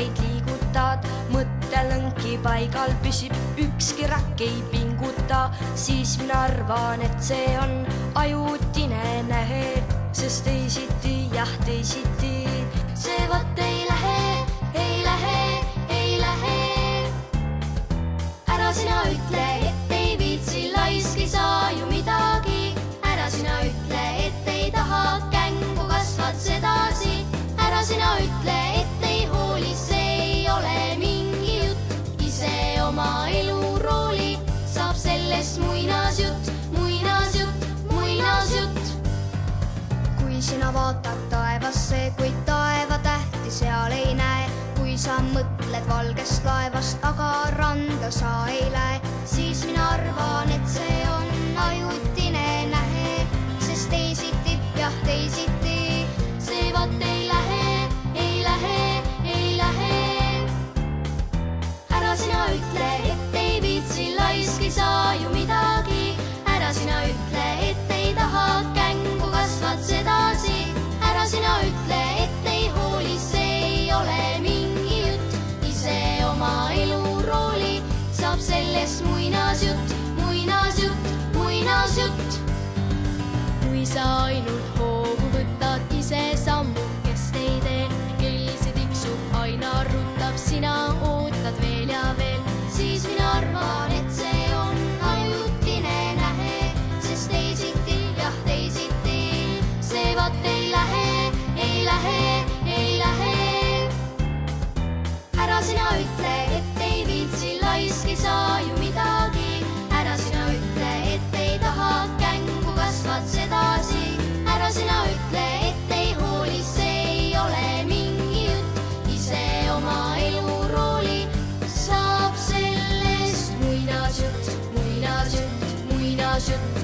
vaid liigutad, mõttelõnki paigal püsib, ükski rakk ei pinguta, siis mina arvan, et see on ajutine nähe, sest teisiti, jah teisiti, see vot ei lähe, ei lähe, ei lähe. Ära sina ütle, et ei viitsi, laisk ei saa ju midagi. Ära sina ütle, et ei taha, kängu kasvad sedasi. Ära sina ütle, et ei hooli, see ei ole mingi jutt. Ise oma elurooli saab sellest muinasjutt, muinasjutt, muinasjutt. Kui sina vaatad taevasse, kuid taevatähti seal ei näe, kui sa mõtled valgest laevast, aga randa sa ei lähe, siis mina arvan, et see on ajutine nähe, sest teisiti, jah teisiti, see vot ei lähe, ei lähe, ei lähe. Ära sina ütle, et ei viitsi, laisk ei saa ju midagi. Ära sina ütle, et ei taha, kängu kasvad sedasi. Ära sina ütle, et ei hooli, see ei ole mingi jutt. Ise oma elurooli saab sellest muinasjutt, muinasjutt, muinasjutt. Kui sa ainult hoogu võtad, ise sammukest ei tee, kell see tiksub, aina rutab, sina ootad veel ja veel, siis mina arvan, et see on ajutine nähe, sest teisiti, jah teisiti, see vot ei lähe, ei lähe, ei lähe. Ära sina ütle, et ei viitsi, laisk ei saa ju midagi. Ära sina ütle, et ei taha, kängu kasvad sedasi. Ära sina ütle, et ei hooli, see ei ole mingi jutt. Ise oma elurooli saab sellest muinasjutt, muinasjutt, muinasjutt.